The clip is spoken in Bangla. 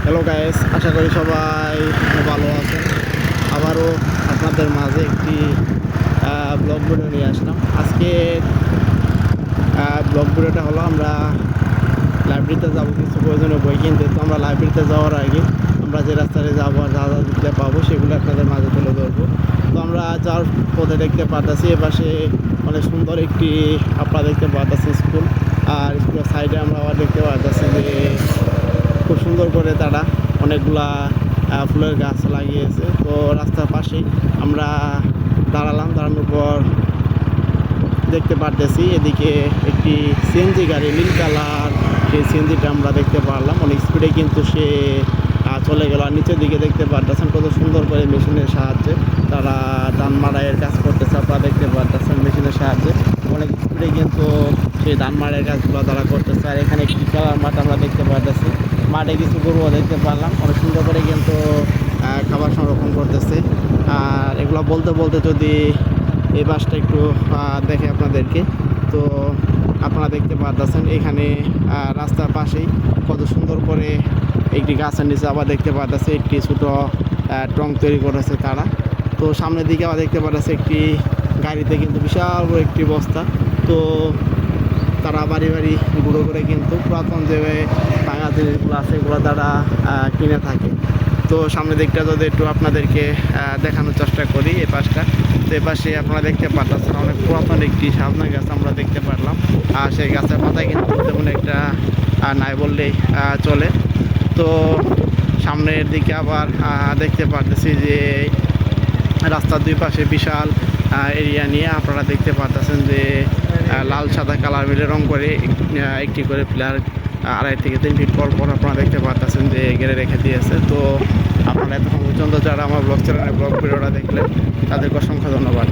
হ্যালো গাইস, আশা করি সবাই ভালো আছেন। আবারও আপনাদের মাঝে একটি ব্লগ ভিডিও নিয়ে আসলাম। আজকে ব্লগ ভিডিওটা হলো আমরা লাইব্রেরিতে যাবো, কিছু প্রয়োজনীয় বই কিনতে। তো আমরা লাইব্রেরিতে যাওয়ার আগে আমরা যে রাস্তায় যাবো আর যা যা দেখতে পাবো সেগুলো আপনাদের মাঝে তুলে ধরবো। তো আমরা যাওয়ার পথে দেখতে পারতেছি এপাশে অনেক সুন্দর একটি আপনারা দেখতে পারতেছি স্কুল, আর স্কুলের সাইডে আমরা আবার দেখতে পারতেছি যে খুব সুন্দর করে তারা অনেকগুলা ফুলের গাছ লাগিয়েছে। তো রাস্তার পাশেই আমরা দাঁড়ানোর পর দেখতে পারতেছি এদিকে একটি সিএনজি গাড়ি নীল কালার, সেই সিএনজিটা আমরা দেখতে পারলাম। অনেক স্পিডে কিন্তু সে চলে গেল। আর নিচের দিকে দেখতে পারতেছেন কত সুন্দর করে মেশিনের সাহায্যে তারা ধান মাড়াইয়ের কাজ করতেছে। আপনারা দেখতে পারতেছেন মেশিনের সাহায্যে অনেক স্পিডে কিন্তু সেই ধান মাড়াইয়ের কাজগুলো তারা করতেছে। আর এখানে একটি খেলার মাঠ আমরা দেখতে পারতেছি, মাঠে কিছু গরুও দেখতে পারলাম। অনেক সুন্দর করে কিন্তু খাবার সংরক্ষণ করতেছে। আর এগুলো বলতে বলতে যদি এই বাসটা একটু দেখে আপনাদেরকে, তো আপনারা দেখতে পারতেছেন এখানে রাস্তার পাশেই কত সুন্দর করে একটি গাছের নিচে আবার দেখতে পারতেছে একটি ছোটো ট্রঙ্ক তৈরি করেছে তারা। তো সামনের দিকে আবার দেখতে পারতেছে একটি গাড়িতে কিন্তু বিশাল বড় একটি বস্তা। তো তারা বাড়ি বাড়ি ঘুরে ঘুরে কিন্তু পুরাতন যে ভাঙা জিনিসগুলো আছে এগুলো তারা কিনে থাকে। তো সামনের দিকটা যদি একটু আপনাদেরকে দেখানোর চেষ্টা করি, এই পাশটা, তো এই পাশে আপনারা দেখতে পাচ্ছেন অনেক পুরাতন একটি সামনা গাছ আমরা দেখতে পারলাম। আর সেই গাছের পাতায় কিন্তু তেমন একটা নাই বললেই চলে। তো সামনের দিকে আবার দেখতে পারতেছি যে রাস্তার দুই পাশে বিশাল এরিয়া নিয়ে আপনারা দেখতে পাচ্ছেন যে লাল সাদা কালার মিলে রং করে একটি করে প্লেয়ার 2.5 থেকে 3 ফিট পর পর আপনারা দেখতে পাচ্ছেন যে ঘিরে রেখে দিয়েছে। তো আপনারা এতক্ষণ পর্যন্ত যারা আমার ব্লগ চ্যানেলে ব্লগ ভিডিওটা দেখলেন তাদেরকে অসংখ্য ধন্যবাদ।